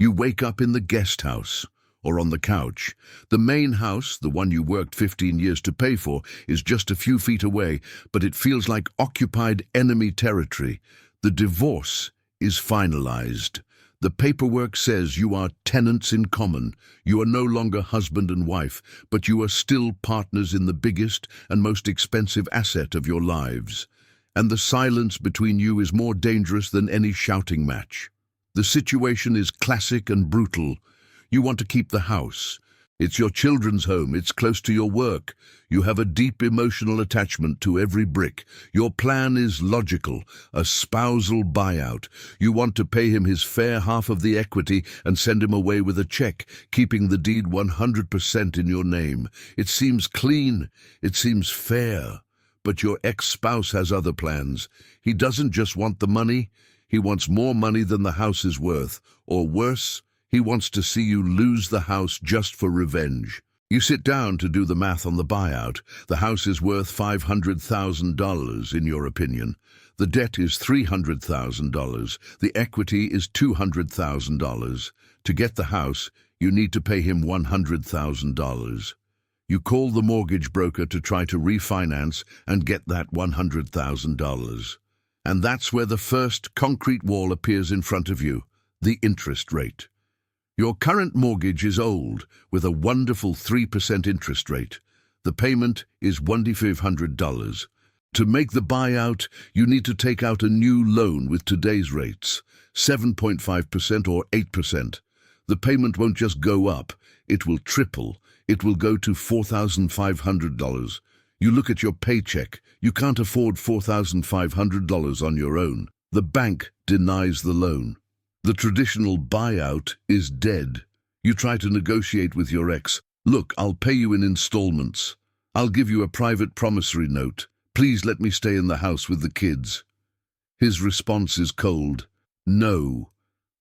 You wake up in the guest house or on the couch. The main house, the one you worked 15 years to pay for, is just a few feet away, but it feels like occupied enemy territory. The divorce is finalized. The paperwork says you are tenants in common. You are no longer husband and wife, but you are still partners in the biggest and most expensive asset of your lives. And the silence between you is more dangerous than any shouting match. The situation is classic and brutal. You want to keep the house. It's your children's home. It's close to your work. You have a deep emotional attachment to every brick. Your plan is logical, a spousal buyout. You want to pay him his fair half of the equity and send him away with a check, keeping the deed 100% in your name. It seems clean. It seems fair. But your ex-spouse has other plans. He doesn't just want the money. He wants more money than the house is worth. Or worse, he wants to see you lose the house just for revenge. You sit down to do the math on the buyout. The house is worth $500,000 in your opinion. The debt is $300,000. The equity is $200,000. To get the house, you need to pay him $100,000. You call the mortgage broker to try to refinance and get that $100,000. And that's where the first concrete wall appears in front of you, the interest rate. Your current mortgage is old, with a wonderful 3% interest rate. The payment is $2,500. To make the buyout, you need to take out a new loan with today's rates, 7.5% or 8%. The payment won't just go up, it will triple. It will go to $4,500. You look at your paycheck. You can't afford $4,500 on your own. The bank denies the loan. The traditional buyout is dead. You try to negotiate with your ex. Look, I'll pay you in installments. I'll give you a private promissory note. Please let me stay in the house with the kids. His response is cold. No.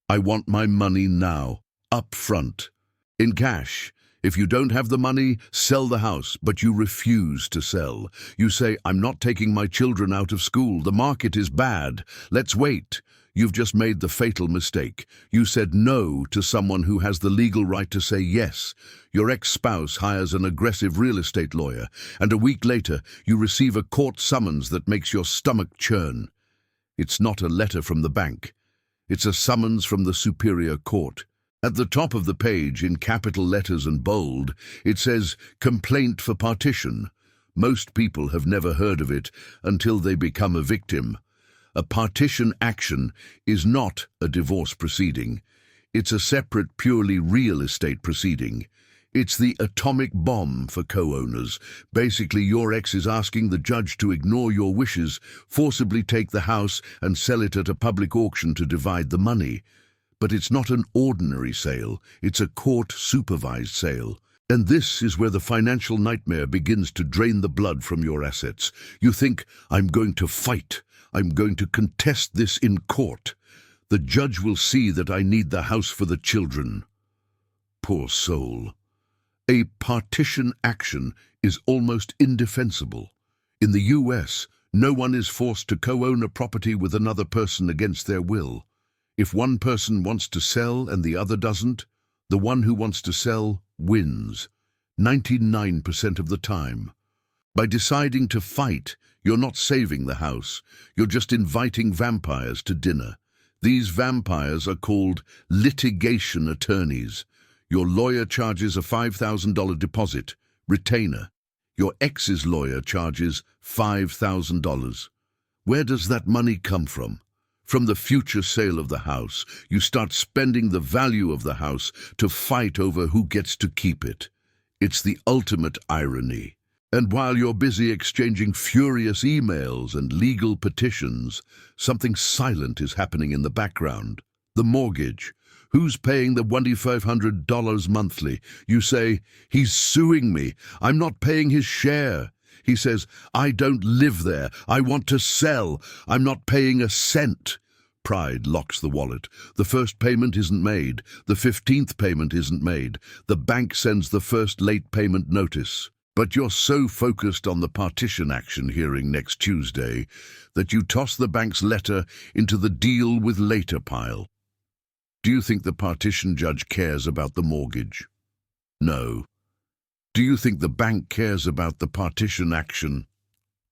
I want my money now, up front, in cash. If you don't have the money, sell the house, but you refuse to sell. You say, I'm not taking my children out of school. The market is bad. Let's wait. You've just made the fatal mistake. You said no to someone who has the legal right to say yes. Your ex-spouse hires an aggressive real estate lawyer, and a week later, you receive a court summons that makes your stomach churn. It's not a letter from the bank. It's a summons from the Superior Court. At the top of the page, in capital letters and bold, it says, "Complaint for Partition." Most people have never heard of it until they become a victim. A partition action is not a divorce proceeding. It's a separate, purely real estate proceeding. It's the atomic bomb for co-owners. Basically, your ex is asking the judge to ignore your wishes, forcibly take the house and sell it at a public auction to divide the money. But it's not an ordinary sale, it's a court-supervised sale. And this is where the financial nightmare begins to drain the blood from your assets. You think, I'm going to fight, I'm going to contest this in court. The judge will see that I need the house for the children. Poor soul. A partition action is almost indefensible. In the US, no one is forced to co-own a property with another person against their will. If one person wants to sell and the other doesn't, the one who wants to sell wins, 99% of the time. By deciding to fight, you're not saving the house. You're just inviting vampires to dinner. These vampires are called litigation attorneys. Your lawyer charges a $5,000 deposit, retainer. Your ex's lawyer charges $5,000. Where does that money come from? From the future sale of the house. You start spending the value of the house to fight over who gets to keep it. It's the ultimate irony. And while you're busy exchanging furious emails and legal petitions, something silent is happening in the background. The mortgage. Who's paying the $2,500 monthly? You say, he's suing me. I'm not paying his share. He says, I don't live there. I want to sell. I'm not paying a cent. Pride locks the wallet. The first payment isn't made. The 15th payment isn't made. The bank sends the first late payment notice. But you're so focused on the partition action hearing next Tuesday that you toss the bank's letter into the deal with later pile. Do you think the partition judge cares about the mortgage? No. Do you think the bank cares about the partition action?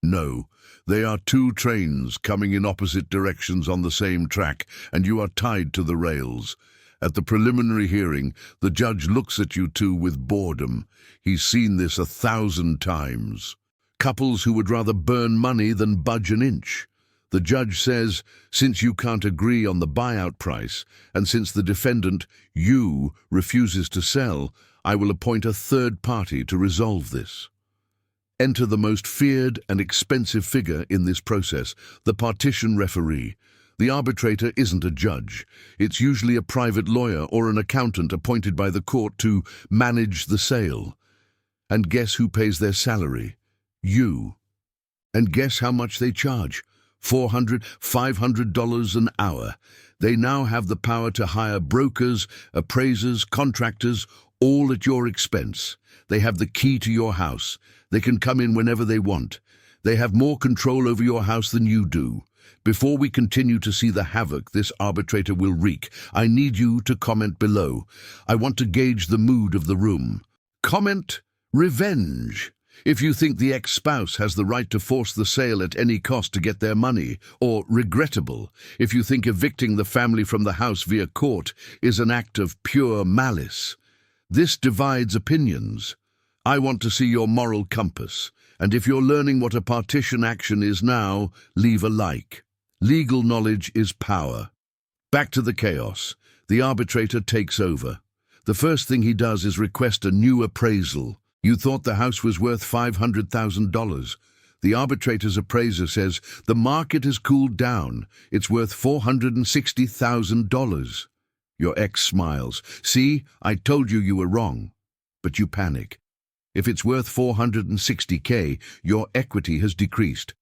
No. They are two trains coming in opposite directions on the same track, and you are tied to the rails. At the preliminary hearing, the judge looks at you two with boredom. He's seen this 1,000 times. Couples who would rather burn money than budge an inch. The judge says, since you can't agree on the buyout price, and since the defendant, you, refuses to sell, I will appoint a third party to resolve this. Enter the most feared and expensive figure in this process, the partition referee. The arbitrator isn't a judge. It's usually a private lawyer or an accountant appointed by the court to manage the sale. And guess who pays their salary? You. And guess how much they charge? $400, $500 an hour. They now have the power to hire brokers, appraisers, contractors, all at your expense. They have the key to your house. They can come in whenever they want. They have more control over your house than you do. Before we continue to see the havoc this arbitrator will wreak, I need you to comment below. I want to gauge the mood of the room. Comment revenge. If you think the ex-spouse has the right to force the sale at any cost to get their money, or regrettable, if you think evicting the family from the house via court is an act of pure malice. This divides opinions. I want to see your moral compass, and if you're learning what a partition action is now, leave a like. Legal knowledge is power. Back to the chaos. The arbitrator takes over. The first thing he does is request a new appraisal. You thought the house was worth $500,000. The arbitrator's appraiser says the market has cooled down. It's worth $460,000. Your ex smiles. See, I told you were wrong. But you panic. If it's worth $460K, your equity has decreased.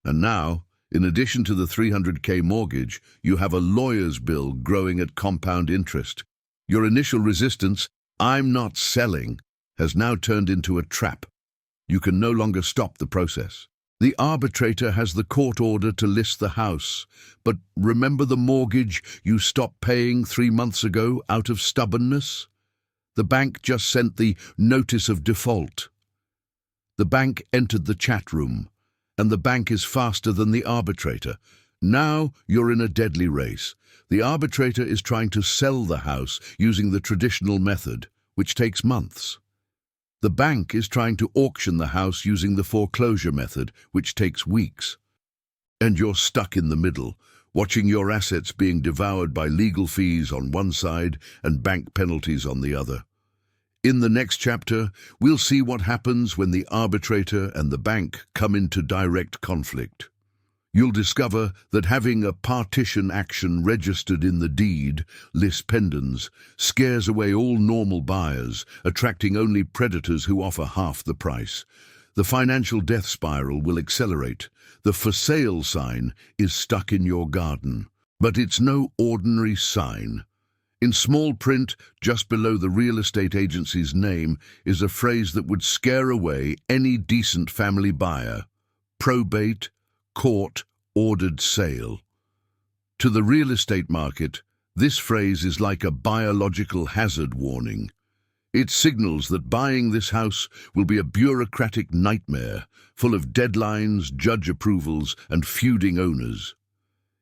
And now, in addition to the $300K mortgage, you have a lawyer's bill growing at compound interest. Your initial resistance, I'm not selling, has now turned into a trap. You can no longer stop the process. The arbitrator has the court order to list the house, but remember the mortgage you stopped paying 3 months ago out of stubbornness? The bank just sent the notice of default. The bank entered the chat room, and the bank is faster than the arbitrator. Now you're in a deadly race. The arbitrator is trying to sell the house using the traditional method, which takes months. The bank is trying to auction the house using the foreclosure method, which takes weeks. And you're stuck in the middle, watching your assets being devoured by legal fees on one side and bank penalties on the other. In the next chapter, we'll see what happens when the arbitrator and the bank come into direct conflict. You'll discover that having a partition action registered in the deed, lis pendens, scares away all normal buyers, attracting only predators who offer half the price. The financial death spiral will accelerate. The for sale sign is stuck in your garden. But it's no ordinary sign. In small print, just below the real estate agency's name, is a phrase that would scare away any decent family buyer. Probate, court-ordered sale. To the real estate market, this phrase is like a biological hazard warning. It signals that buying this house will be a bureaucratic nightmare, full of deadlines, judge approvals, and feuding owners.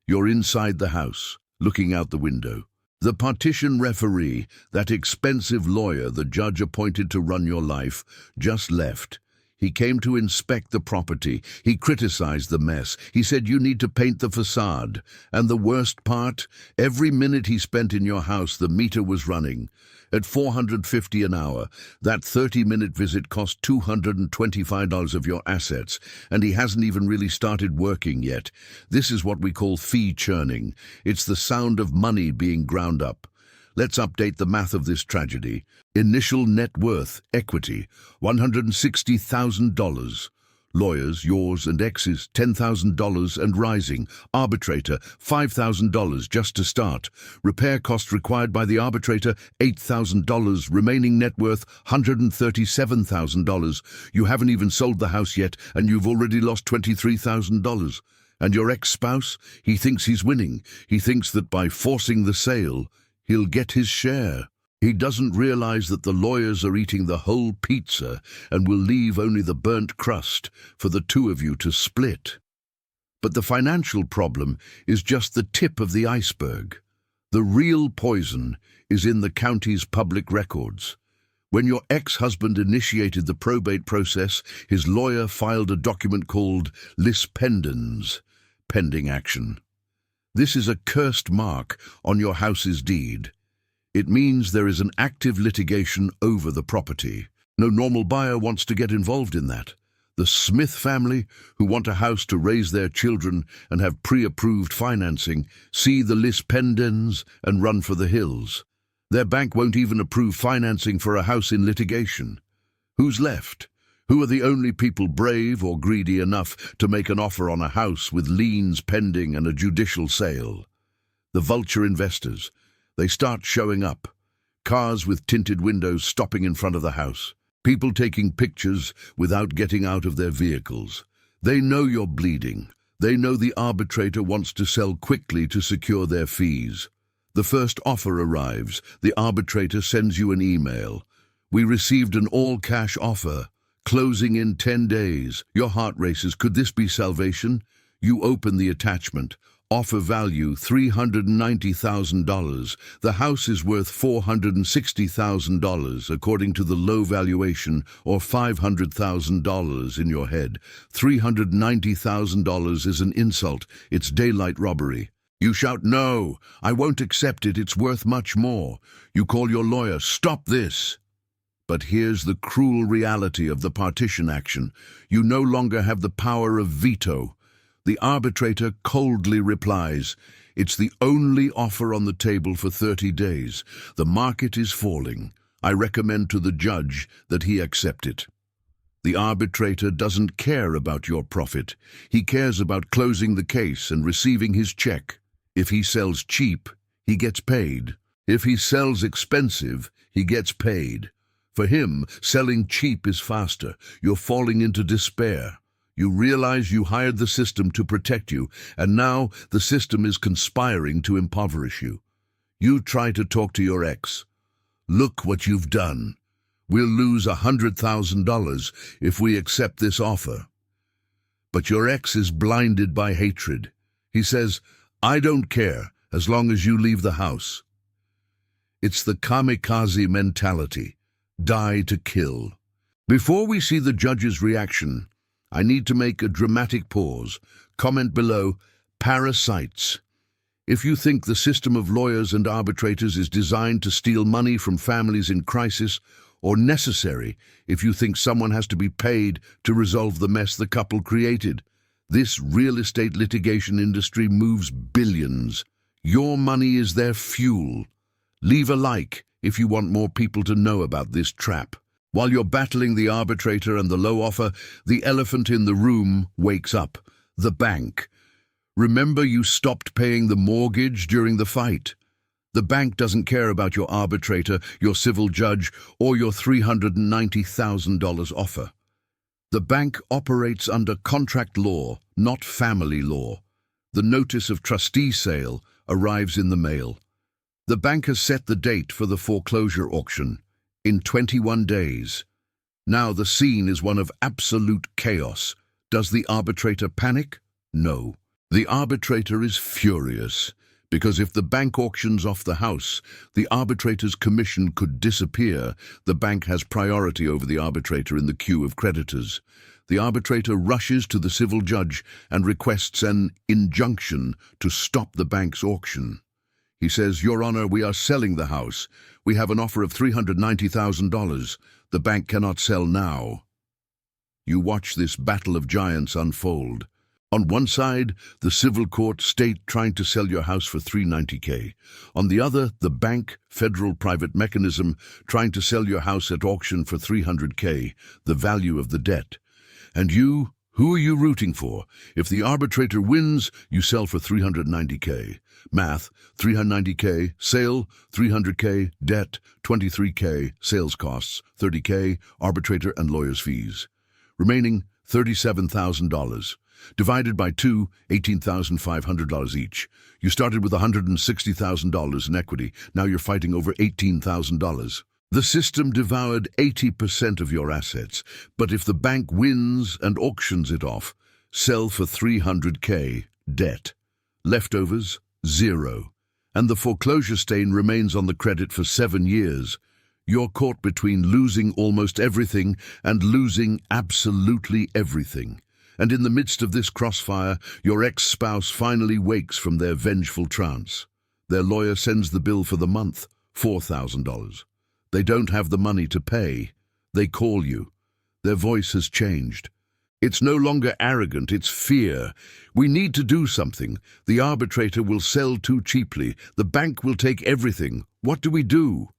You're inside the house, looking out the window. The partition referee, that expensive lawyer the judge appointed to run your life, just left. He came to inspect the property. He criticized the mess. He said you need to paint the facade. And the worst part, every minute he spent in your house, the meter was running. At $450 an hour, that 30-minute visit cost $225 of your assets, and he hasn't even really started working yet. This is what we call fee churning. It's the sound of money being ground up. Let's update the math of this tragedy. Initial net worth, equity, $160,000. Lawyers, yours and ex's, $10,000 and rising. Arbitrator, $5,000 just to start. Repair cost required by the arbitrator, $8,000. Remaining net worth, $137,000. You haven't even sold the house yet, and you've already lost $23,000. And your ex-spouse? He thinks he's winning. He thinks that by forcing the sale, he'll get his share. He doesn't realize that the lawyers are eating the whole pizza and will leave only the burnt crust for the two of you to split. But the financial problem is just the tip of the iceberg. The real poison is in the county's public records. When your ex-husband initiated the probate process, his lawyer filed a document called lis pendens, pending action. This is a cursed mark on your house's deed. It means there is an active litigation over the property. No normal buyer wants to get involved in that. The Smith family, who want a house to raise their children and have pre-approved financing, see the lis pendens and run for the hills. Their bank won't even approve financing for a house in litigation. Who's left? Who are the only people brave or greedy enough to make an offer on a house with liens pending and a judicial sale? The vulture investors. They start showing up. Cars with tinted windows stopping in front of the house. People taking pictures without getting out of their vehicles. They know you're bleeding. They know the arbitrator wants to sell quickly to secure their fees. The first offer arrives. The arbitrator sends you an email. We received an all-cash offer, closing in 10 days. Your heart races. Could this be salvation? You open the attachment. Offer value $390,000. The house is worth $460,000 according to the low valuation, or $500,000 in your head. $390,000 is an insult. It's daylight robbery. You shout, "No, I won't accept it. It's worth much more." You call your lawyer, "Stop this." But here's the cruel reality of the partition action. You no longer have the power of veto. The arbitrator coldly replies, "It's the only offer on the table for 30 days. The market is falling. I recommend to the judge that he accept it." The arbitrator doesn't care about your profit. He cares about closing the case and receiving his check. If he sells cheap, he gets paid. If he sells expensive, he gets paid. For him, selling cheap is faster. You're falling into despair. You realize you hired the system to protect you, and now the system is conspiring to impoverish you. You try to talk to your ex. "Look what you've done. We'll lose $100,000 if we accept this offer." But your ex is blinded by hatred. He says, "I don't care as long as you leave the house." It's the kamikaze mentality. Die to kill. Before we see the judge's reaction, I need to make a dramatic pause. Comment below, parasites. If you think the system of lawyers and arbitrators is designed to steal money from families in crisis, or necessary if you think someone has to be paid to resolve the mess the couple created, this real estate litigation industry moves billions. Your money is their fuel. Leave a like if you want more people to know about this trap. While you're battling the arbitrator and the low offer, the elephant in the room wakes up. The bank. Remember, you stopped paying the mortgage during the fight. The bank doesn't care about your arbitrator, your civil judge, or your $390,000 offer. The bank operates under contract law, not family law. The notice of trustee sale arrives in the mail. The bank has set the date for the foreclosure auction. In 21 days. Now the scene is one of absolute chaos. Does the arbitrator panic? No. The arbitrator is furious, because if the bank auctions off the house, the arbitrator's commission could disappear. The bank has priority over the arbitrator in the queue of creditors. The arbitrator rushes to the civil judge and requests an injunction to stop the bank's auction. He says, "Your Honor, we are selling the house. We have an offer of $390,000. The bank cannot sell now." You watch this battle of giants unfold. On one side, the civil court state trying to sell your house for $390K. On the other, the bank, federal private mechanism, trying to sell your house at auction for $300K, the value of the debt. And you, who are you rooting for? If the arbitrator wins, you sell for $390K. Math, $390K, sale, $300K, debt, $23K, sales costs, $30K, arbitrator and lawyer's fees. Remaining, $37,000. Divided by two, $18,500 each. You started with $160,000 in equity. Now you're fighting over $18,000. The system devoured 80% of your assets, but if the bank wins and auctions it off, sell for $300K, debt. Leftovers, zero. And the foreclosure stain remains on the credit for 7 years. You're caught between losing almost everything and losing absolutely everything. And in the midst of this crossfire, your ex-spouse finally wakes from their vengeful trance. Their lawyer sends the bill for the month, $4,000. They don't have the money to pay. They call you. Their voice has changed. It's no longer arrogant, it's fear. We need to do something. The arbitrator will sell too cheaply. The bank will take everything. What do we do?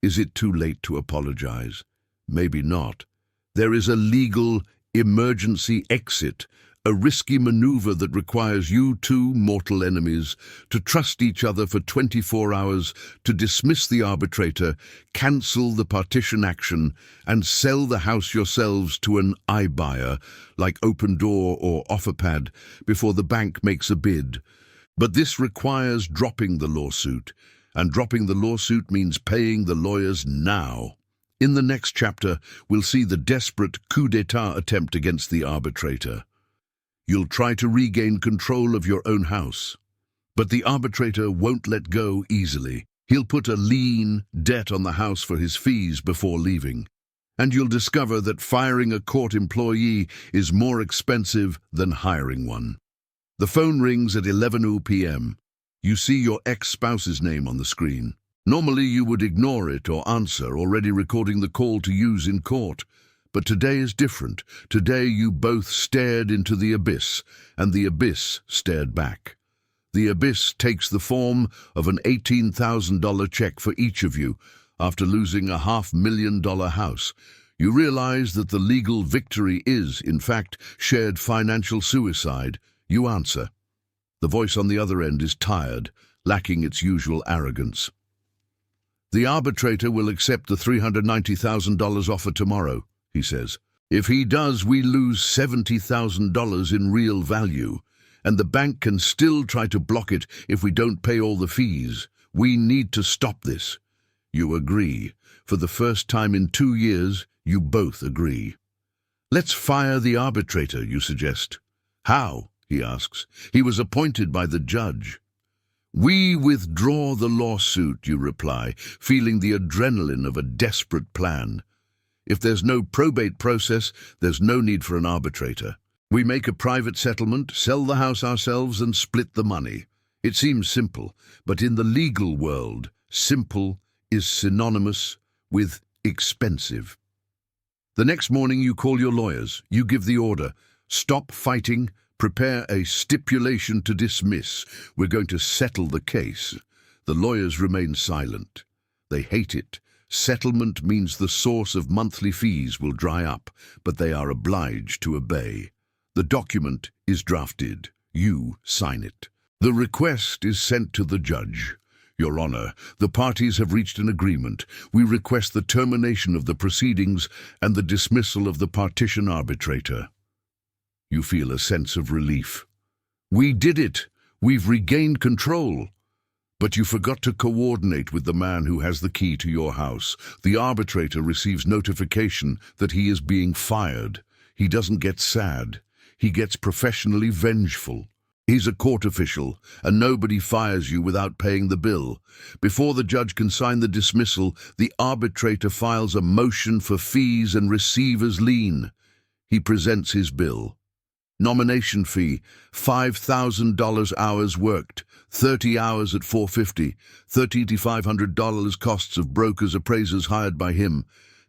Is it too late to apologize? Maybe not. There is a legal emergency exit, a risky maneuver that requires you two mortal enemies to trust each other for 24 hours, to dismiss the arbitrator, cancel the partition action, and sell the house yourselves to an iBuyer, like Open Door or OfferPad, before the bank makes a bid. But this requires dropping the lawsuit, and dropping the lawsuit means paying the lawyers now. In the next chapter, we'll see the desperate coup d'etat attempt against the arbitrator. You'll try to regain control of your own house. But the arbitrator won't let go easily. He'll put a lien debt on the house for his fees before leaving. And you'll discover that firing a court employee is more expensive than hiring one. The phone rings at 11 p.m. You see your ex-spouse's name on the screen. Normally you would ignore it or answer, already recording the call to use in court. But today is different. Today you both stared into the abyss, and the abyss stared back. The abyss takes the form of an $18,000 check for each of you after losing a $500,000 house. You realize that the legal victory is, in fact, shared financial suicide. You answer. The voice on the other end is tired, lacking its usual arrogance. The arbitrator will accept the $390,000 offer tomorrow, he says. If he does, we lose $70,000 in real value, and the bank can still try to block it if we don't pay all the fees. We need to stop this. You agree. For the first time in 2 years, you both agree. Let's fire the arbitrator, you suggest. How? He asks. He was appointed by the judge. We withdraw the lawsuit, you reply, feeling the adrenaline of a desperate plan. If there's no probate process, there's no need for an arbitrator. We make a private settlement, sell the house ourselves, and split the money. It seems simple, but in the legal world, simple is synonymous with expensive. The next morning you call your lawyers. You give the order. Stop fighting. Prepare a stipulation to dismiss. We're going to settle the case. The lawyers remain silent. They hate it. Settlement means the source of monthly fees will dry up, but they are obliged to obey. The document is drafted. You sign it. The request is sent to the judge. Your Honor, the parties have reached an agreement. We request the termination of the proceedings and the dismissal of the partition arbitrator. You feel a sense of relief. We did it. We've regained control. But you forgot to coordinate with the man who has the key to your house. The arbitrator receives notification that he is being fired. He doesn't get sad. He gets professionally vengeful. He's a court official, and nobody fires you without paying the bill. Before the judge can sign the dismissal, the arbitrator files a motion for fees and receiver's lien. He presents his bill. Nomination fee, $5,000 hours worked, 30 hours at $450, $3,500 costs of brokers appraisers hired by him,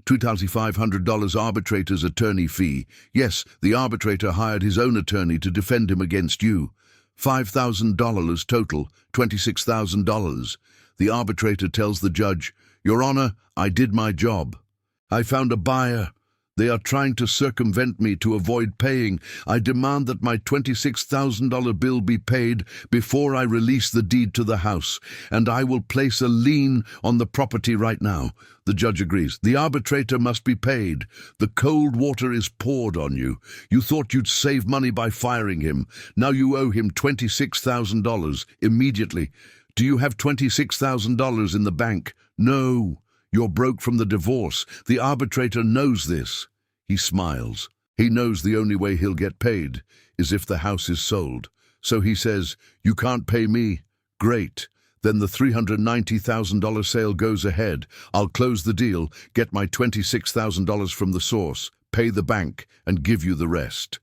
$2,500 arbitrator's attorney fee. Yes, the arbitrator hired his own attorney to defend him against you. $5,000 total, $26,000. The arbitrator tells the judge, Your Honor, I did my job. I found a buyer. They are trying to circumvent me to avoid paying. I demand that my $26,000 bill be paid before I release the deed to the house, and I will place a lien on the property right now." The judge agrees. "The arbitrator must be paid. The cold water is poured on you. You thought you'd save money by firing him. Now you owe him $26,000 immediately. Do you have $26,000 in the bank?" "No. You're broke from the divorce. The arbitrator knows this." He smiles. He knows the only way he'll get paid is if the house is sold. So he says, "You can't pay me. Great. Then the $390,000 sale goes ahead. I'll close the deal, get my $26,000 from the source, pay the bank, and give you the rest."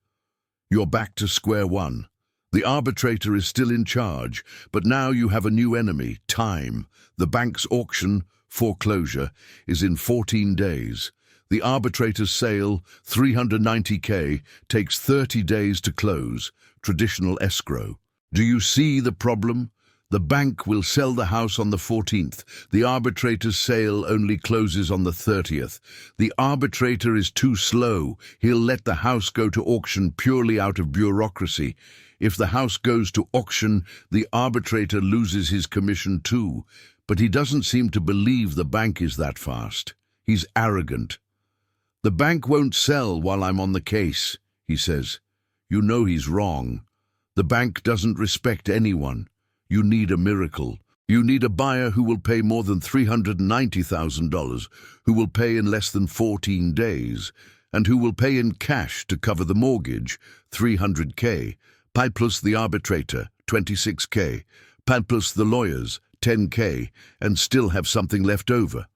You're back to square one. The arbitrator is still in charge, but now you have a new enemy, time. The bank's auction, foreclosure, is in 14 days. The arbitrator's sale, $390K, takes 30 days to close, traditional escrow. Do you see the problem? The bank will sell the house on the 14th. The arbitrator's sale only closes on the 30th. The arbitrator is too slow. He'll let the house go to auction purely out of bureaucracy. If the house goes to auction, the arbitrator loses his commission too. But he doesn't seem to believe the bank is that fast. He's arrogant. "The bank won't sell while I'm on the case," he says. You know he's wrong. The bank doesn't respect anyone. You need a miracle. You need a buyer who will pay more than $390,000, who will pay in less than 14 days, and who will pay in cash to cover the mortgage, $300K, pay plus the arbitrator, $26K, pay plus the lawyers, $10K, and still have something left over.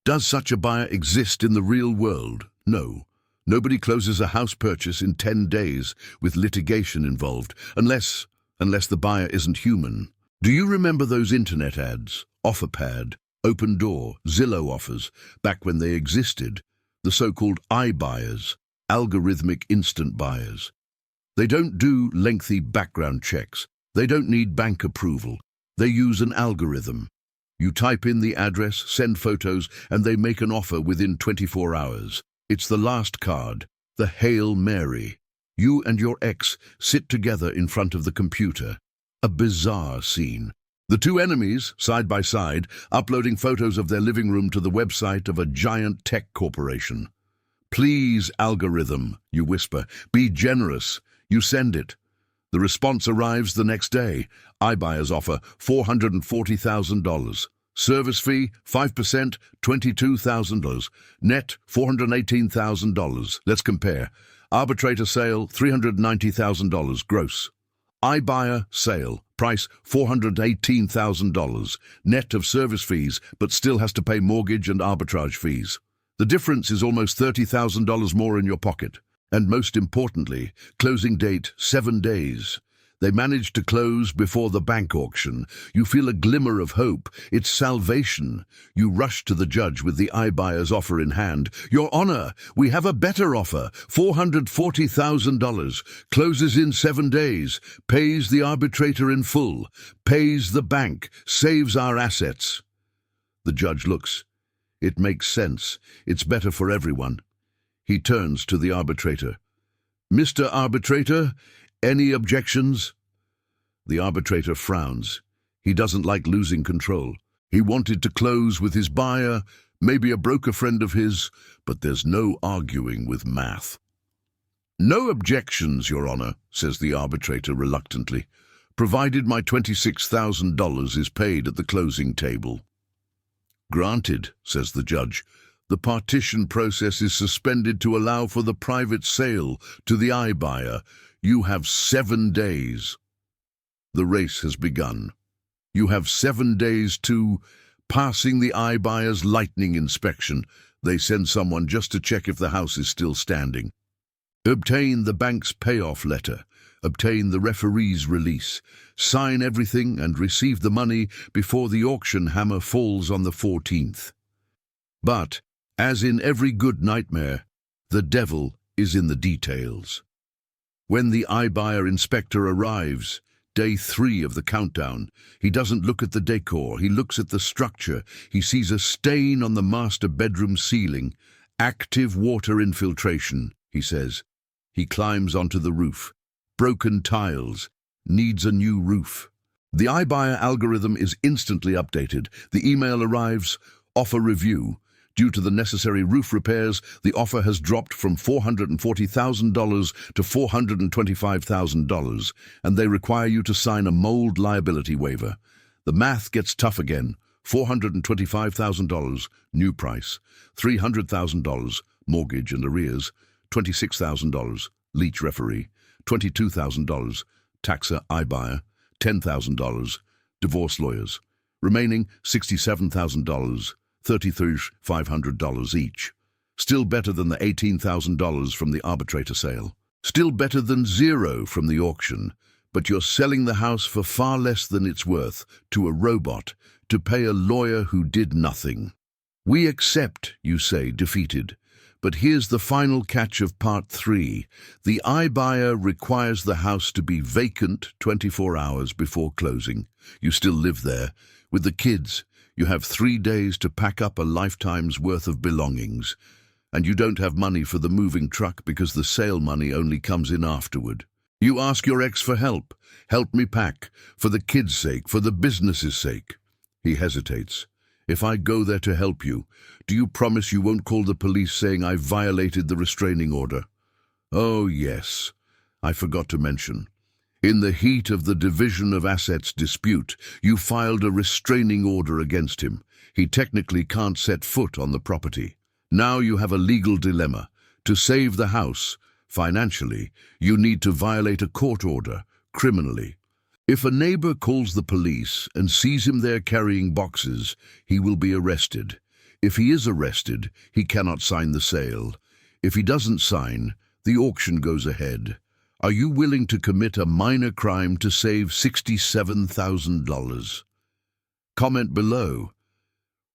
Does such a buyer exist in the real world? No. Nobody closes a house purchase in 10 days with litigation involved, unless the buyer isn't human. Do you remember those internet ads? OfferPad, Open Door, Zillow offers, back when they existed. The so-called iBuyers, algorithmic instant buyers. They don't do lengthy background checks. They don't need bank approval. They use an algorithm. You type in the address, send photos, and they make an offer within 24 hours. It's the last card, the Hail Mary. You and your ex sit together in front of the computer. A bizarre scene. The two enemies, side by side, uploading photos of their living room to the website of a giant tech corporation. "Please, algorithm," you whisper. "Be generous." You send it. The response arrives the next day. iBuyers offer $440,000. Service fee, 5%, $22,000. Net, $418,000. Let's compare. Arbitrator sale, $390,000 gross. iBuyer sale, price $418,000. Net of service fees, but still has to pay mortgage and arbitrage fees. The difference is almost $30,000 more in your pocket. And most importantly, closing date 7 days. They managed to close before the bank auction. You feel a glimmer of hope. It's salvation. You rush to the judge with the iBuyer's offer in hand. "Your Honor, we have a better offer. $440,000. Closes in 7 days. Pays the arbitrator in full. Pays the bank. Saves our assets." The judge looks. It makes sense. It's better for everyone. He turns to the arbitrator. "Mr. Arbitrator, any objections?" The arbitrator frowns. He doesn't like losing control. He wanted to close with his buyer, maybe a broker friend of his, but there's no arguing with math. "No objections, Your Honor," says the arbitrator reluctantly, "provided my $26,000 is paid at the closing table." "Granted," says the judge. "The partition process is suspended to allow for the private sale to the iBuyer. You have 7 days. The race has begun. You have 7 days to passing the iBuyer's lightning inspection. They send someone just to check if the house is still standing. Obtain the bank's payoff letter. Obtain the referee's release. Sign everything and receive the money before the auction hammer falls on the 14th. But, as in every good nightmare, the devil is in the details. When the iBuyer inspector arrives, day 3 of the countdown, he doesn't look at the decor, he looks at the structure. He sees a stain on the master bedroom ceiling, Active water infiltration, he says. He climbs onto the roof. Broken tiles. Needs a new roof. The iBuyer algorithm is instantly updated. The email arrives. Offer review. Due to the necessary roof repairs, the offer has dropped from $440,000 to $425,000, and they require you to sign a mold liability waiver. The math gets tough again. $425,000, new price. $300,000, mortgage and arrears. $26,000, leech referee. $22,000, taxer iBuyer. $10,000, divorce lawyers. Remaining $67,000, $33,500 each. Still better than the $18,000 from the arbitrator sale. Still better than zero from the auction. But you're selling the house for far less than it's worth to a robot to pay a lawyer who did nothing. We accept, you say, defeated. But here's the final catch of part 3. The iBuyer requires the house to be vacant 24 hours before closing. You still live there. With the kids, you have 3 days to pack up a lifetime's worth of belongings. And you don't have money for the moving truck because the sale money only comes in afterward. You ask your ex for help. Help me pack. For the kids' sake, for the business's sake. He hesitates. If I go there to help you, do you promise you won't call the police saying I violated the restraining order? Oh, yes. I forgot to mention. In the heat of the division of assets dispute, you filed a restraining order against him. He technically can't set foot on the property. Now you have a legal dilemma. To save the house, financially, you need to violate a court order, criminally. If a neighbor calls the police and sees him there carrying boxes, he will be arrested. If he is arrested, he cannot sign the sale. If he doesn't sign, the auction goes ahead. Are you willing to commit a minor crime to save $67,000? Comment below.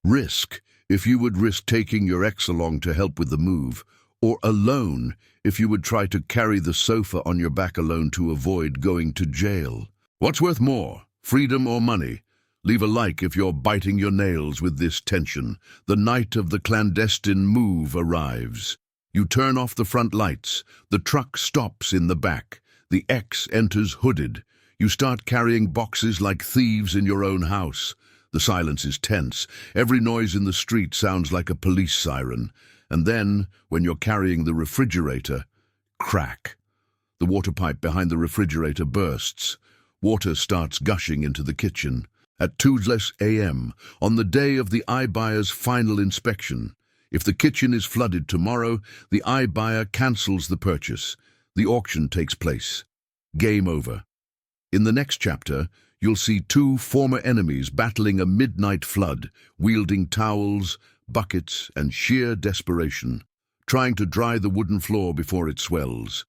Risk, if you would risk taking your ex along to help with the move, or alone, if you would try to carry the sofa on your back alone to avoid going to jail. What's worth more, freedom or money? Leave a like if you're biting your nails with this tension. The night of the clandestine move arrives. You turn off the front lights. The truck stops in the back. The ex enters hooded. You start carrying boxes like thieves in your own house. The silence is tense. Every noise in the street sounds like a police siren. And then, when you're carrying the refrigerator, crack. The water pipe behind the refrigerator bursts. Water starts gushing into the kitchen. At 2 a.m., on the day of the iBuyer's final inspection, if the kitchen is flooded tomorrow, the iBuyer cancels the purchase. The auction takes place. Game over. In the next chapter, you'll see 2 former enemies battling a midnight flood, wielding towels, buckets, and sheer desperation, trying to dry the wooden floor before it swells.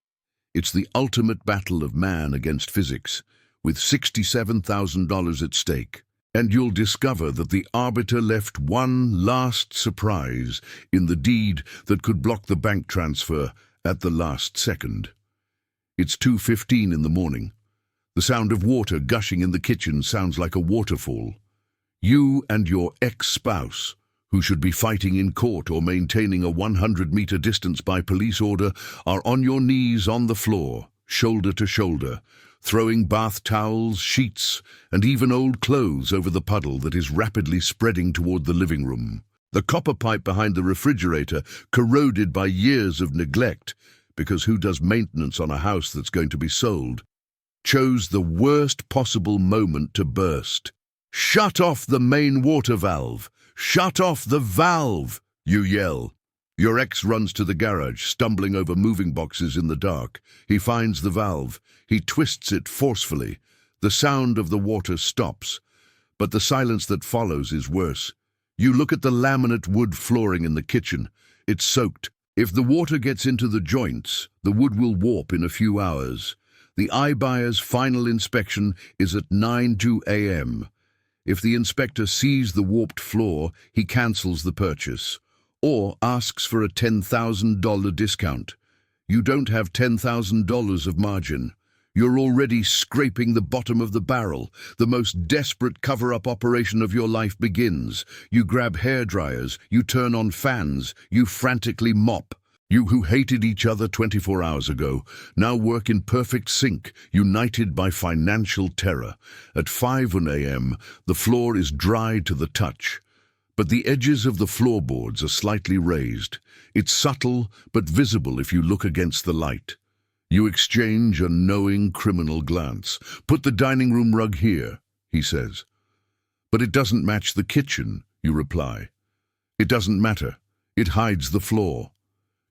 It's the ultimate battle of man against physics, with $67,000 at stake. And you'll discover that the arbiter left one last surprise in the deed that could block the bank transfer at the last second. It's 2:15 in the morning. The sound of water gushing in the kitchen sounds like a waterfall. You and your ex-spouse, who should be fighting in court or maintaining a 100-meter distance by police order, are on your knees on the floor, shoulder to shoulder, throwing bath towels, sheets, and even old clothes over the puddle that is rapidly spreading toward the living room. The copper pipe behind the refrigerator, corroded by years of neglect, because who does maintenance on a house that's going to be sold, chose the worst possible moment to burst. "Shut off the main water valve! Shut off the valve!" you yell. Your ex runs to the garage, stumbling over moving boxes in the dark. He finds the valve. He twists it forcefully. The sound of the water stops, but the silence that follows is worse. You look at the laminate wood flooring in the kitchen. It's soaked. If the water gets into the joints, the wood will warp in a few hours. The iBuyer's final inspection is at 9 a.m. If the inspector sees the warped floor, he cancels the purchase, or asks for a $10,000 discount. You don't have $10,000 of margin. You're already scraping the bottom of the barrel. The most desperate cover-up operation of your life begins. You grab hairdryers, you turn on fans, you frantically mop. You who hated each other 24 hours ago now work in perfect sync, united by financial terror. At 5 a.m., the floor is dry to the touch, but the edges of the floorboards are slightly raised. It's subtle but visible if you look against the light. You exchange a knowing criminal glance. "Put the dining room rug here," he says. "But it doesn't match the kitchen," you reply. "It doesn't matter. It hides the floor."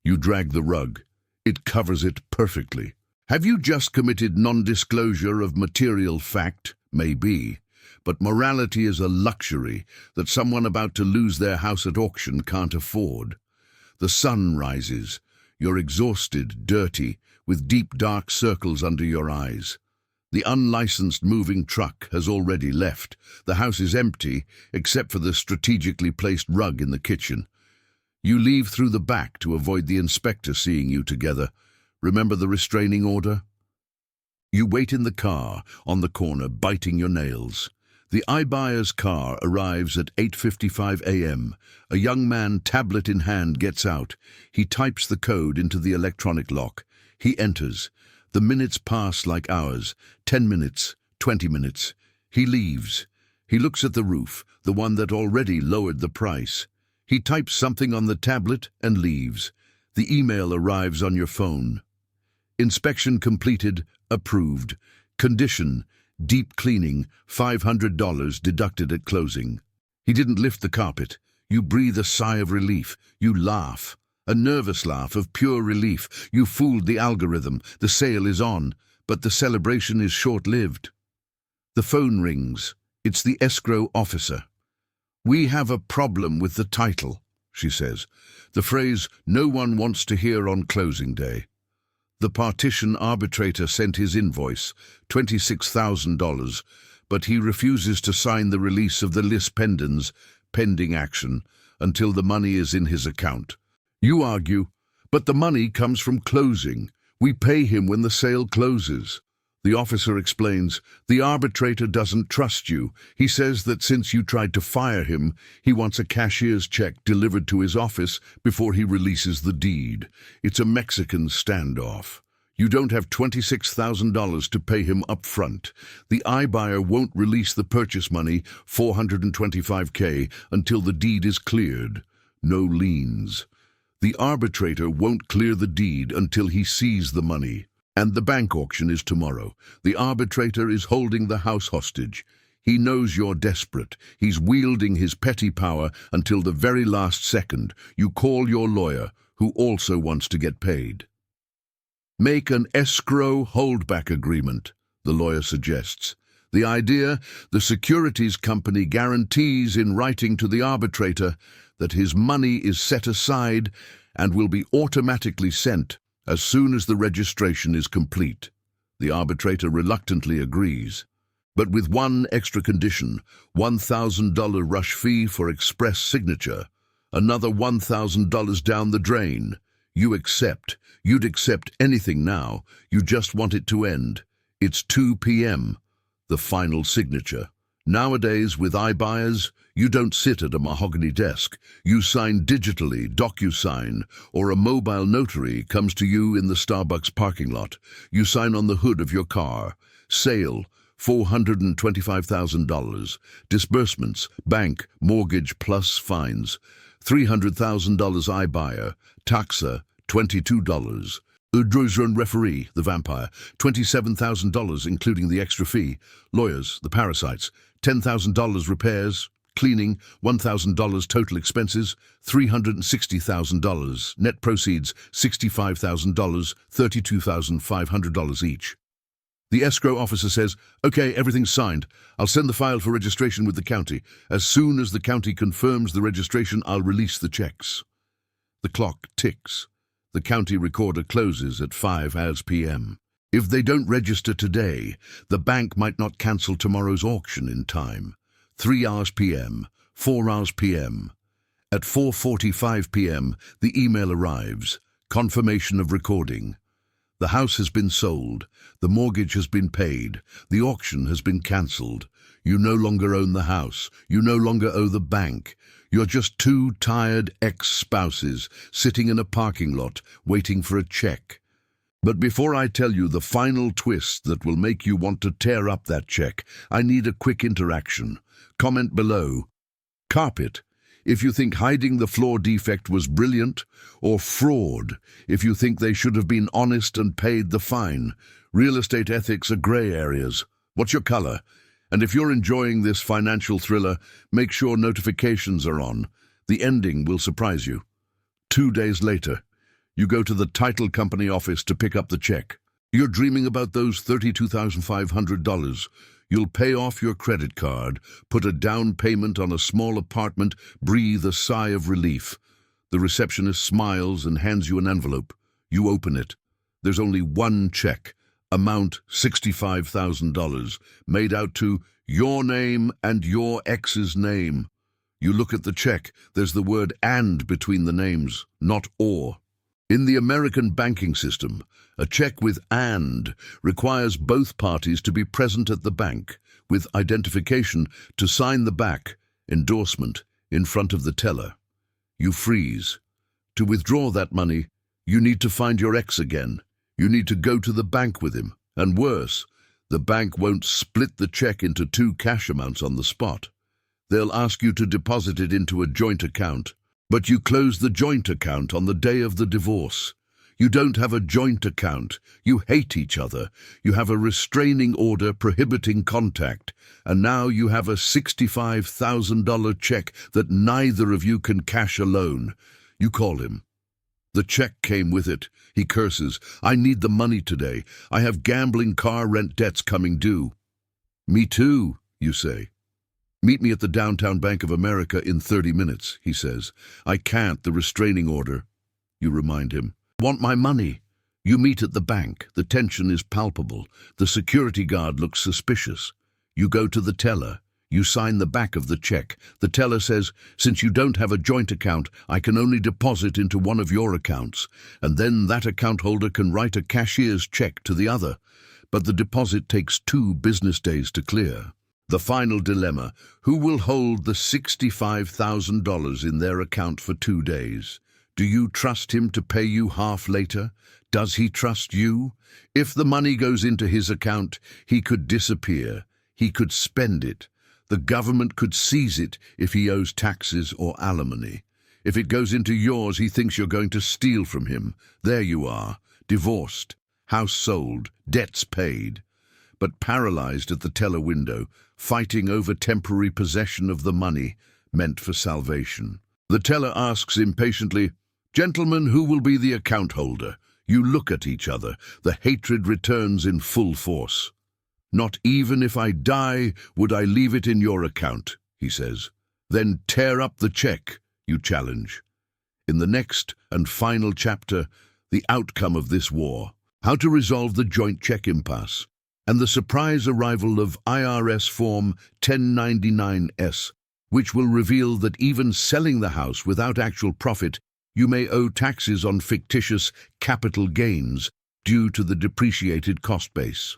You drag the rug. It covers it perfectly. Have you just committed non-disclosure of material fact? Maybe. But morality is a luxury that someone about to lose their house at auction can't afford. The sun rises. You're exhausted, dirty, with deep dark circles under your eyes. The unlicensed moving truck has already left. The house is empty, except for the strategically placed rug in the kitchen. You leave through the back to avoid the inspector seeing you together. Remember the restraining order? You wait in the car, on the corner, biting your nails. The iBuyer's car arrives at 8:55 a.m. A young man, tablet in hand, gets out. He types the code into the electronic lock. He enters. The minutes pass like hours. 10 minutes, 20 minutes. He leaves. He looks at the roof, the one that already lowered the price. He types something on the tablet and leaves. The email arrives on your phone. Inspection completed, approved. Condition, deep cleaning, $500 deducted at closing. He didn't lift the carpet. You breathe a sigh of relief. You laugh. A nervous laugh of pure relief. You fooled the algorithm. The sale is on, but the celebration is short-lived. The phone rings. It's the escrow officer. "We have a problem with the title," she says. The phrase no one wants to hear on closing day. The Partition arbitrator sent his invoice, $26,000, but he refuses to sign the release of the lis pendens, pending action, until the money is in his account. You argue, "But the money comes from closing. We pay him when the sale closes." The officer explains, "The arbitrator doesn't trust you. He says that since you tried to fire him, he wants a cashier's check delivered to his office before he releases the deed. It's a Mexican standoff. You don't have $26,000 to pay him up front. The iBuyer won't release the purchase money, $425K, until the deed is cleared. No liens. The arbitrator won't clear the deed until he sees the money. And the bank auction is tomorrow. The arbitrator is holding the house hostage. He knows you're desperate. He's wielding his petty power until the very last second. You call your lawyer, who also wants to get paid. "Make an escrow holdback agreement," the lawyer suggests. The idea, the securities company guarantees in writing to the arbitrator that his money is set aside and will be automatically sent as soon as the registration is complete. The arbitrator reluctantly agrees, but with one extra condition: $1,000 rush fee for express signature, another $1,000 down the drain. You accept. You'd accept anything now. You just want it to end. It's 2 p.m. The final signature. Nowadays, with iBuyers, you don't sit at a mahogany desk. You sign digitally, DocuSign, or a mobile notary comes to you in the Starbucks parking lot. You sign on the hood of your car. Sale, $425,000. Disbursements, bank, mortgage plus fines. $300,000 iBuyer. Taxa, $22. Udrozran referee, the vampire, $27,000 including the extra fee. Lawyers, the parasites, $10,000 repairs, cleaning, $1,000 total expenses, $360,000. Net proceeds, $65,000, $32,500 each. The escrow officer says, "Okay, everything's signed. I'll send the file for registration with the county. As soon as the county confirms the registration, I'll release the checks." The clock ticks. The county recorder closes at 5 p.m. If they don't register today, the bank might not cancel tomorrow's auction in time. 3 p.m., 4 p.m. At 4:45 p.m., the email arrives. Confirmation of recording. The house has been sold, the mortgage has been paid, the auction has been cancelled. You no longer own the house, you no longer owe the bank. You're just two tired ex-spouses sitting in a parking lot waiting for a check. But before I tell you the final twist that will make you want to tear up that check, I need a quick interaction. Comment below. Carpet, if you think hiding the floor defect was brilliant, or fraud, if you think they should have been honest and paid the fine. Real estate ethics are grey areas. What's your color? And if you're enjoying this financial thriller, make sure notifications are on. The ending will surprise you. 2 days later, you go to the title company office to pick up the check. You're dreaming about those $32,500. You'll pay off your credit card, put a down payment on a small apartment, breathe a sigh of relief. The receptionist smiles and hands you an envelope. You open it. There's only one check, amount $65,000, made out to your name and your ex's name. You look at the check. There's the word "and" between the names, not "or." In the American banking system, a check with "and" requires both parties to be present at the bank, with identification to sign the back, endorsement, in front of the teller. You freeze. To withdraw that money, you need to find your ex again. You need to go to the bank with him. And worse, the bank won't split the check into two cash amounts on the spot. They'll ask you to deposit it into a joint account. But you close the joint account on the day of the divorce. You don't have a joint account. You hate each other. You have a restraining order prohibiting contact. And now you have a $65,000 check that neither of you can cash alone. You call him. The check came with it. He curses. "I need the money today. I have gambling car rent debts coming due." "Me too," you say. "Meet me at the downtown Bank of America in 30 minutes, he says. "I can't, the restraining order." You remind him. "Want my money?" You meet at the bank. The tension is palpable. The security guard looks suspicious. You go to the teller. You sign the back of the check. The teller says, "Since you don't have a joint account, I can only deposit into one of your accounts, and then that account holder can write a cashier's check to the other. But the deposit takes 2 business days to clear." The final dilemma: who will hold the $65,000 in their account for 2 days? Do you trust him to pay you half later? Does he trust you? If the money goes into his account, he could disappear. He could spend it. The government could seize it if he owes taxes or alimony. If it goes into yours, he thinks you're going to steal from him. There you are, divorced, house sold, debts paid, but paralyzed at the teller window, fighting over temporary possession of the money meant for salvation. The teller asks impatiently, "Gentlemen, who will be the account holder?" You look at each other. The hatred returns in full force. "Not even if I die would I leave it in your account," he says. "Then tear up the check," you challenge. In the next and final chapter, the outcome of this war, how to resolve the joint check impasse, and the surprise arrival of IRS Form 1099-S, which will reveal that even selling the house without actual profit, you may owe taxes on fictitious capital gains due to the depreciated cost base.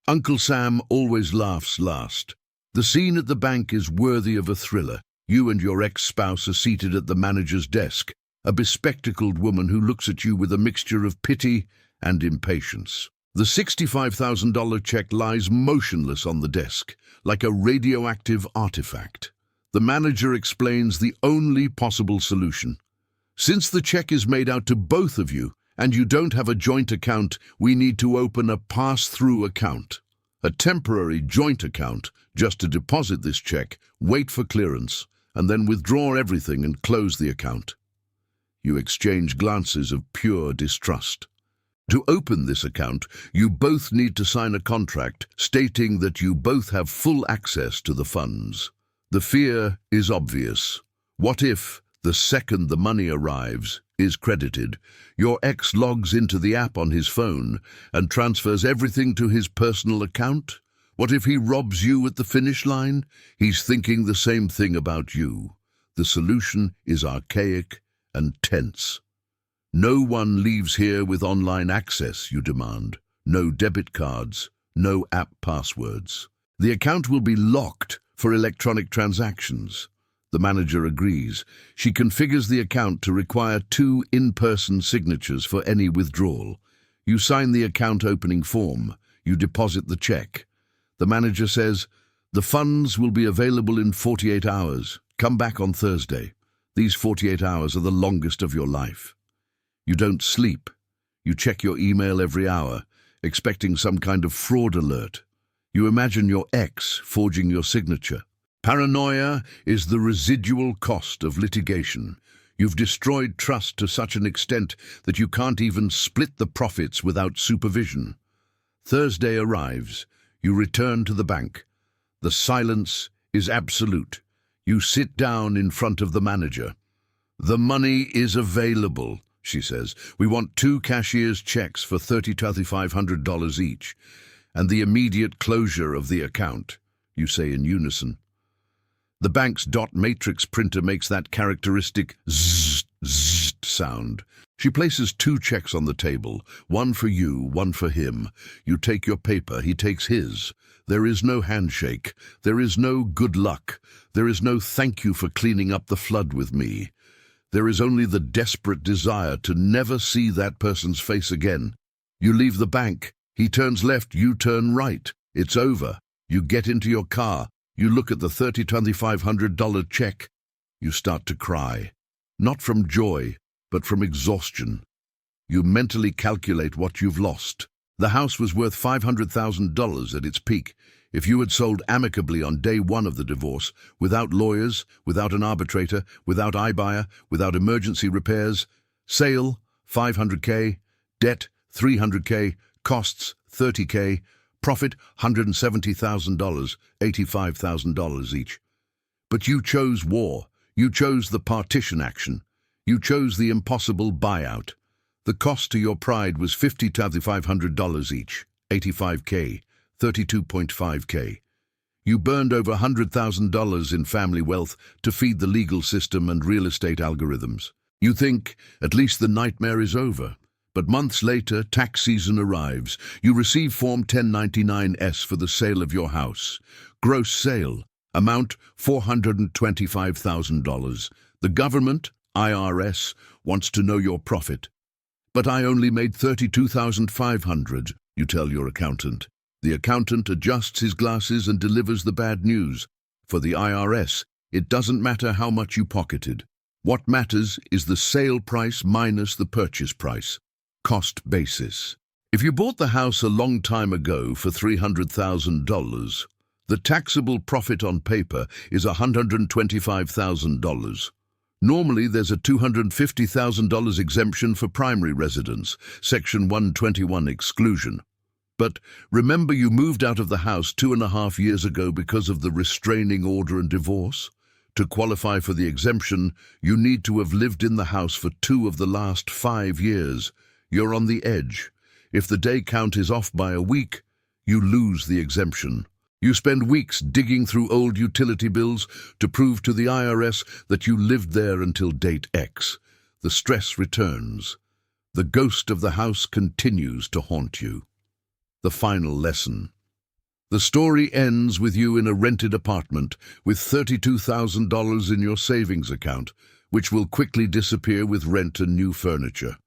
Uncle Sam always laughs last. The scene at the bank is worthy of a thriller. You and your ex-spouse are seated at the manager's desk, a bespectacled woman who looks at you with a mixture of pity and impatience. The $65,000 check lies motionless on the desk, like a radioactive artifact. The manager explains the only possible solution. "Since the check is made out to both of you, and you don't have a joint account, we need to open a pass-through account. A temporary joint account, just to deposit this check, wait for clearance, and then withdraw everything and close the account." You exchange glances of pure distrust. To open this account, you both need to sign a contract stating that you both have full access to the funds. The fear is obvious. What if, the second the money arrives, is credited, your ex logs into the app on his phone and transfers everything to his personal account? What if he robs you at the finish line? He's thinking the same thing about you. The solution is archaic and tense. No one leaves here with online access, you demand. No debit cards, no app passwords. The account will be locked for electronic transactions. The manager agrees. She configures the account to require 2 in-person signatures for any withdrawal. You sign the account opening form. You deposit the check. The manager says, "The funds will be available in 48 hours. Come back on Thursday." These 48 hours are the longest of your life. You don't sleep. You check your email every hour, expecting some kind of fraud alert. You imagine your ex forging your signature. Paranoia is the residual cost of litigation. You've destroyed trust to such an extent that you can't even split the profits without supervision. Thursday arrives. You return to the bank. The silence is absolute. You sit down in front of the manager. "The money is available," she says. "We want 2 cashier's checks for $3,500 each, and the immediate closure of the account," you say in unison. The bank's dot matrix printer makes that characteristic zzz, zzz sound. She places 2 checks on the table, one for you, one for him. You take your paper, he takes his. There is no handshake. There is no good luck. There is no thank you for cleaning up the flood with me. There is only the desperate desire to never see that person's face again. You leave the bank. He turns left, you turn right. It's over. You get into your car. You look at the $3,500 check. You start to cry. Not from joy, but from exhaustion. You mentally calculate what you've lost. The house was worth $500,000 at its peak. If you had sold amicably on day 1 of the divorce, without lawyers, without an arbitrator, without iBuyer, without emergency repairs, sale, $500K, debt, $300K, costs, $30K, profit, $170,000, $85,000 each. But you chose war. You chose the partition action. You chose the impossible buyout. The cost to your pride was $50,500 each, $85K, $32.5K. You burned over $100,000 in family wealth to feed the legal system and real estate algorithms. You think, at least the nightmare is over. But months later, tax season arrives. You receive Form 1099-S for the sale of your house. Gross sale, amount $425,000. The government, IRS, wants to know your profit. "But I only made $32,500, you tell your accountant. The accountant adjusts his glasses and delivers the bad news. For the IRS, it doesn't matter how much you pocketed. What matters is the sale price minus the purchase price. Cost basis. If you bought the house a long time ago for $300,000, the taxable profit on paper is $125,000. Normally, there's a $250,000 exemption for primary residence, Section 121 exclusion. But remember, you moved out of the house 2.5 years ago because of the restraining order and divorce? To qualify for the exemption, you need to have lived in the house for 2 of the last 5 years. You're on the edge. If the day count is off by a week, you lose the exemption. You spend weeks digging through old utility bills to prove to the IRS that you lived there until date X. The stress returns. The ghost of the house continues to haunt you. The final lesson. The story ends with you in a rented apartment with $32,000 in your savings account, which will quickly disappear with rent and new furniture.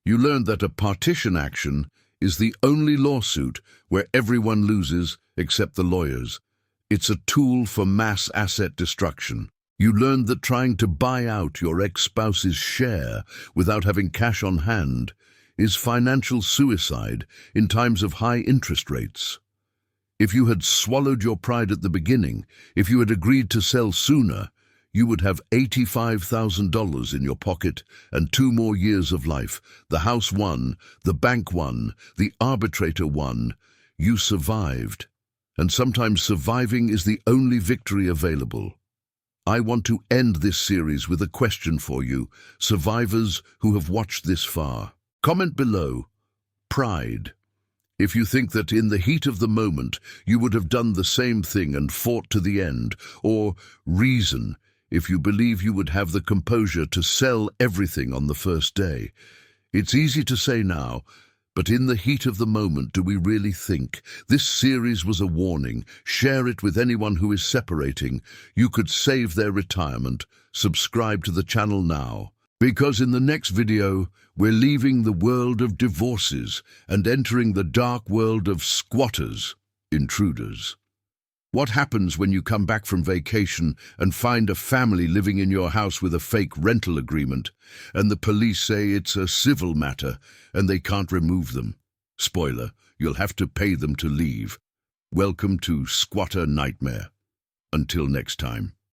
You learned that a partition action is the only lawsuit where everyone loses except the lawyers. It's a tool for mass asset destruction. You learned that trying to buy out your ex-spouse's share without having cash on hand is financial suicide in times of high interest rates. If you had swallowed your pride at the beginning, if you had agreed to sell sooner, you would have $85,000 in your pocket and 2 more years of life. The house won, the bank won, the arbitrator won. You survived. And sometimes surviving is the only victory available. I want to end this series with a question for you, survivors who have watched this far. Comment below. Pride. If you think that in the heat of the moment you would have done the same thing and fought to the end, or reason, if you believe you would have the composure to sell everything on the first day. It's easy to say now, but in the heat of the moment, do we really think? This series was a warning. Share it with anyone who is separating. You could save their retirement. Subscribe to the channel now. Because in the next video, we're leaving the world of divorces and entering the dark world of squatters, intruders. What happens when you come back from vacation and find a family living in your house with a fake rental agreement, and the police say it's a civil matter and they can't remove them? Spoiler, you'll have to pay them to leave. Welcome to Squatter Nightmare. Until next time.